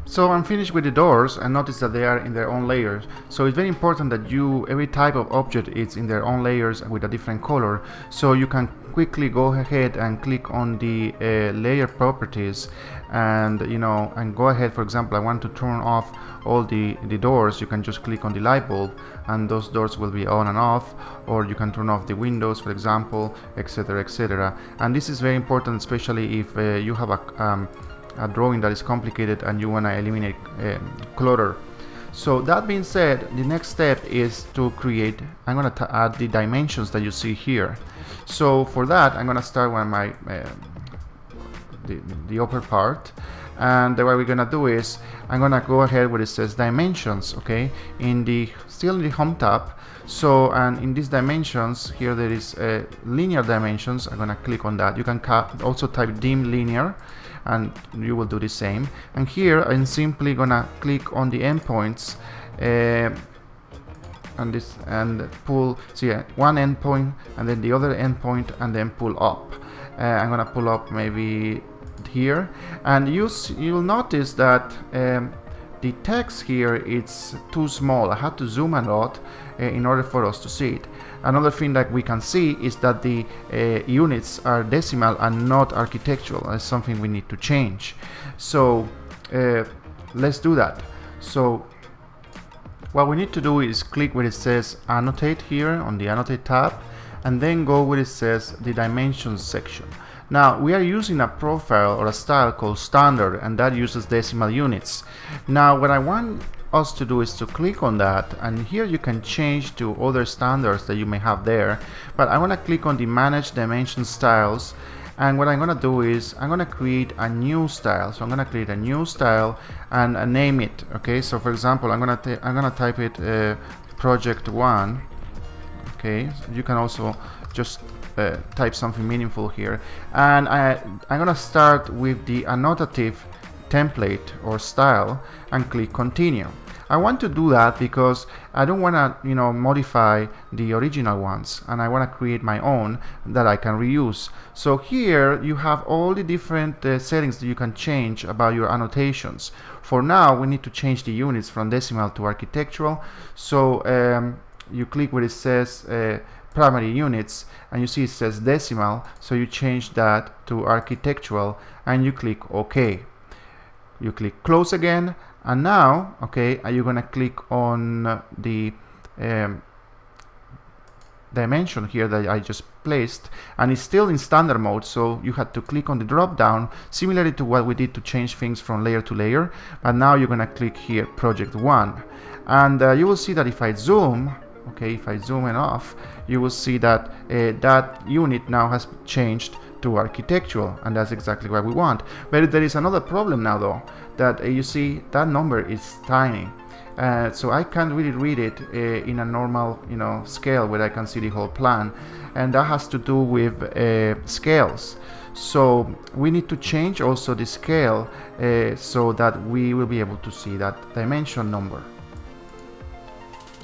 So I'm finished with the doors, and notice that they are in their own layers. So it's very important that every type of object is in their own layers with a different color. So you can quickly go ahead and click on the layer properties, and and go ahead. For example, I want to turn off all the doors. You can just click on the light bulb, and those doors will be on and off. Or you can turn off the windows, for example, etc., etc. And this is very important, especially if you have a drawing that is complicated and you want to eliminate clutter. So that being said, the next step is to create, I'm going to add the dimensions that you see here. So for that, I'm going to start with my the upper part, and what we're going to do is I'm going to go ahead where it says dimensions, okay, still in the home tab. So, and in these dimensions here there is linear dimensions. I'm going to click on that. You can also type dim linear and you will do the same. And here I'm simply gonna click on the endpoints and pull, see, one endpoint and then the other endpoint and then pull up. I'm gonna pull up maybe here, and you'll notice that the text here it's too small. I had to zoom a lot in order for us to see it. Another thing that we can see is that the units are decimal and not architectural. That's something we need to change. So let's do that. So what we need to do is click where it says annotate here on the annotate tab, and then go where it says the dimensions section. Now we are using a profile or a style called standard, and that uses decimal units. Now what I want us to do is to click on that, and here you can change to other standards that you may have there, but I want to click on the manage dimension styles, and what I'm going to do is I'm going to create a new style. So I'm going to create a new style and name it. Okay, so for example I'm going to type it project 1. Okay, so you can also just type something meaningful here, and I'm going to start with the annotative template or style and click continue. I want to do that because I don't want to modify the original ones, and I want to create my own that I can reuse. So here you have all the different settings that you can change about your annotations. For now we need to change the units from decimal to architectural. So you click where it says primary units, and you see it says decimal, so you change that to architectural and you click OK. You click close again, and now you're gonna click on the dimension here that I just placed, and it's still in standard mode, so you had to click on the drop down similarly to what we did to change things from layer to layer. But now you're gonna click here project 1, and you will see that if I zoom, if I zoom it off, you will see that that unit now has changed to architectural, and that's exactly what we want. But there is another problem now though, that you see that number is tiny, so I can't really read it in a normal scale where I can see the whole plan, and that has to do with scales. So we need to change also the scale so that we will be able to see that dimension number.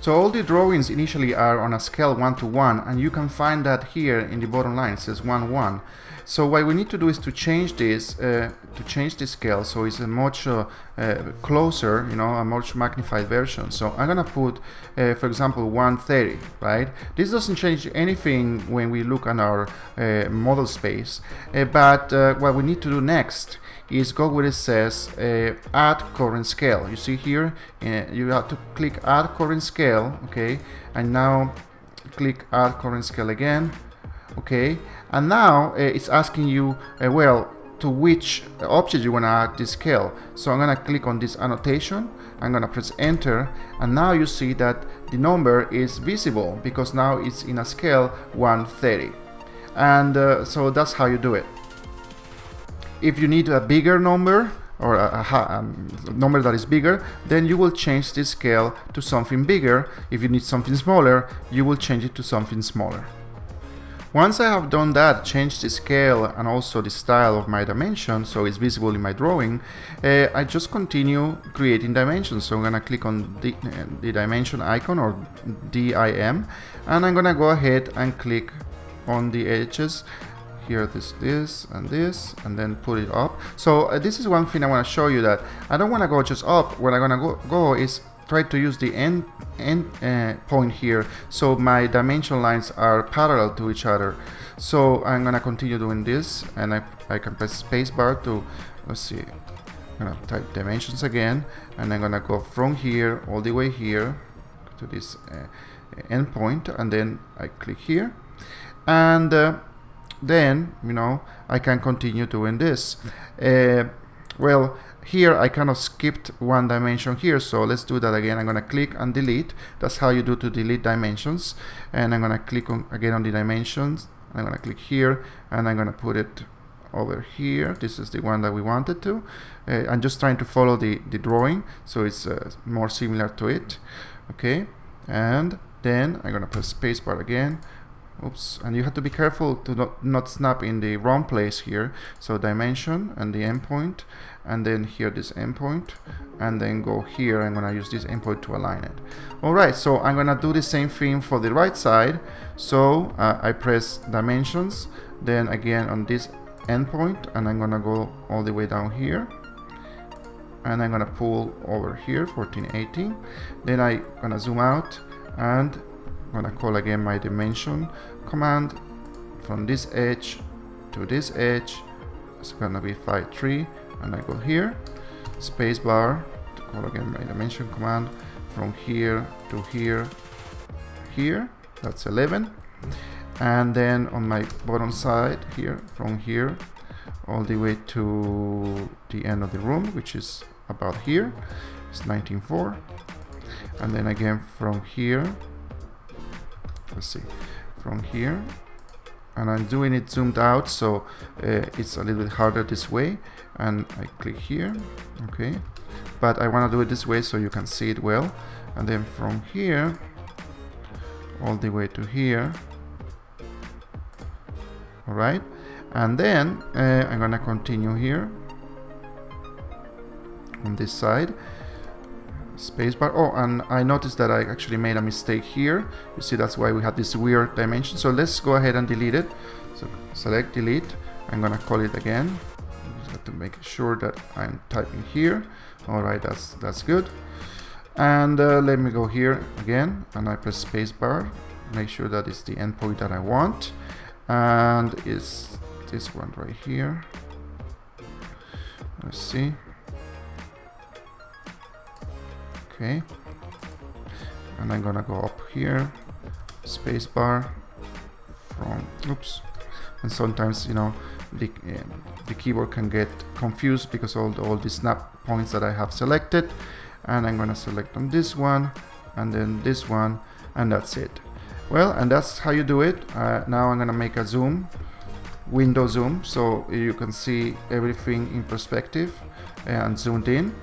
So all the drawings initially are on a scale 1:1, and you can find that here in the bottom line it says 1:1. So what we need to do is to change this, to change the scale so it's a much closer, a much magnified version. So I'm gonna put, for example, 130, right? This doesn't change anything when we look at our model space, but what we need to do next is go where it says add current scale. You see here, you have to click add current scale, and now click add current scale again, and now it's asking you to which object you want to add this scale. So I'm going to click on this annotation, I'm going to press enter, and now you see that the number is visible because now it's in a scale 130, and so that's how you do it. If you need a bigger number or a number that is bigger, then you will change the scale to something bigger. If you need something smaller, you will change it to something smaller. Once I have done that, change the scale and also the style of my dimension so it's visible in my drawing, I just continue creating dimensions. So I'm going to click on the dimension icon, or DIM, and I'm going to go ahead and click on the edges here this and this, and then put it up. So this is one thing I want to show you, that I don't want to go just up. What I'm gonna go is try to use the end point here, so my dimension lines are parallel to each other. So I'm gonna continue doing this, and I can press spacebar to, let's see, I'm gonna type dimensions again, and I'm gonna go from here all the way here to this endpoint, and then I click here, and then, you know, I can continue doing this. Well, here I kind of skipped one dimension here, so let's do that again. I'm gonna click and delete. That's how you do to delete dimensions. And I'm gonna click again on the dimensions. I'm gonna click here, and I'm gonna put it over here. This is the one that we wanted to. I'm just trying to follow the drawing, so it's more similar to it. Okay, and then I'm gonna press spacebar again. Oops, and you have to be careful to not snap in the wrong place here. So dimension and the endpoint, and then here this endpoint, and then go here. I'm gonna use this endpoint to align it. Alright, so I'm gonna do the same thing for the right side. So I press dimensions, then again on this endpoint, and I'm gonna go all the way down here, and I'm gonna pull over here 1480. Then I'm gonna zoom out, and I'm gonna call again my dimension command from this edge to this edge. It's gonna be 5.3, and I go here, spacebar to call again my dimension command from here to here, that's 11. And then on my bottom side here, from here all the way to the end of the room, which is about here, it's 19.4. And then again from here, let's see, from here, and I'm doing it zoomed out, so it's a little bit harder this way, and I click here. Okay, but I want to do it this way so you can see it well. And then from here all the way to here. Alright, and then I'm gonna continue here on this side, spacebar. Oh, and I noticed that I actually made a mistake here. You see, that's why we had this weird dimension. So let's go ahead and delete it. So select delete. I'm gonna call it again. Just have to make sure that I'm typing here. All right, that's good. And let me go here again, and I press spacebar. Make sure that it's the endpoint that I want, and it's this one right here. Let's see. Okay, and I'm gonna go up here, spacebar from, oops, and sometimes, you know, the keyboard can get confused because all the snap points that I have selected. And I'm gonna select on this one, and then this one, and that's it. Well, and that's how you do it. Now I'm gonna make a zoom, window zoom, so you can see everything in perspective and zoomed in.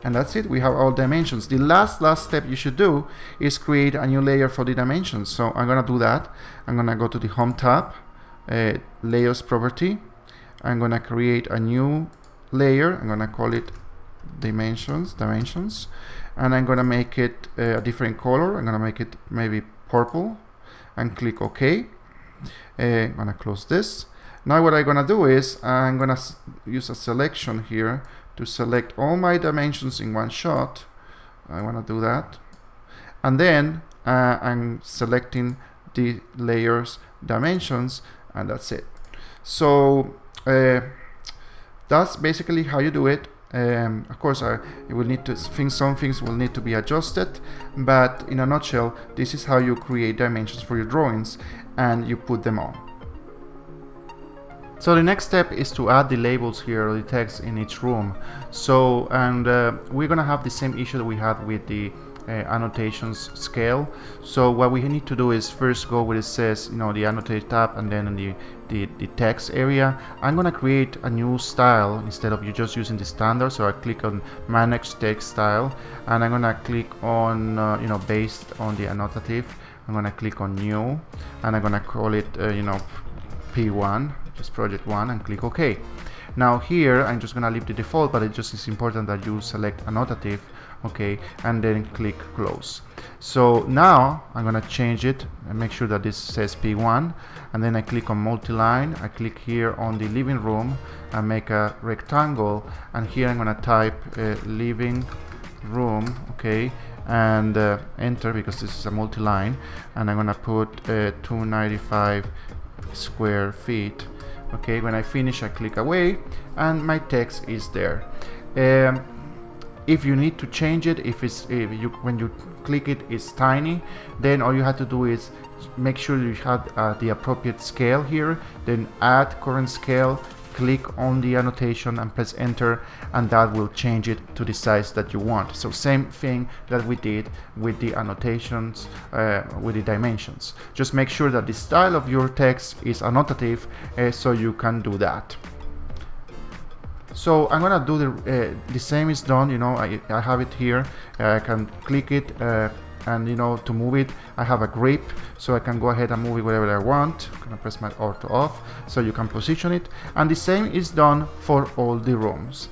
And that's it. We have all dimensions. The last step you should do is create a new layer for the dimensions. So I'm gonna do that. I'm gonna go to the Home tab, Layers Property. I'm gonna create a new layer. I'm gonna call it dimensions, and I'm gonna make it a different color. I'm gonna make it maybe purple, and click OK. I'm gonna close this. Now what I'm gonna do is I'm gonna use a selection here to select all my dimensions in one shot. I want to do that, and then I'm selecting the layers dimensions, and that's it. So that's basically how you do it. Of course, you will need to some things will need to be adjusted, but in a nutshell, this is how you create dimensions for your drawings, and you put them on. So the next step is to add the labels here, or the text in each room. So, and we're gonna have the same issue that we had with the annotations scale. So what we need to do is first go where it says, you know, the annotate tab, and then in the text area, I'm gonna create a new style instead of you just using the standard. So I click on manage text style, and I'm gonna click on you know, based on the annotative, I'm gonna click on new, and I'm gonna call it you know, P1, just project 1, and click OK. Now here I'm just gonna leave the default, but it just is important that you select annotative okay, and then click close. So now I'm gonna change it and make sure that this says P1, and then I click on multi-line. I click here on the living room and make a rectangle, and here I'm gonna type living room, okay, and enter, because this is a multi-line, and I'm gonna put 295 square feet. Okay, when I finish, I click away and my text is there. If you need to change it, when you click it, it's tiny, then all you have to do is make sure you have the appropriate scale here, then add current scale, click on the annotation and press enter, and that will change it to the size that you want. So same thing that we did with the annotations, with the dimensions. Just make sure that the style of your text is annotative, so you can do that. So I'm gonna do the same is done, you know, I have it here. I can click it, and you know, to move it, I have a grip, so I can go ahead and move it wherever I want. I'm gonna press my auto off, so you can position it, and the same is done for all the rooms.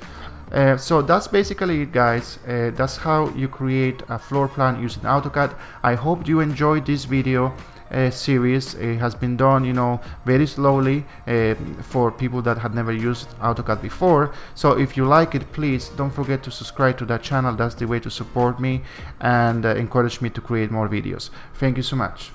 So that's basically it, guys. That's how you create a floor plan using AutoCAD. I hope you enjoyed this video series. It has been done, you know, very slowly for people that had never used AutoCAD before. So if you like it, please don't forget to subscribe to that channel. That's the way to support me and encourage me to create more videos. Thank you so much.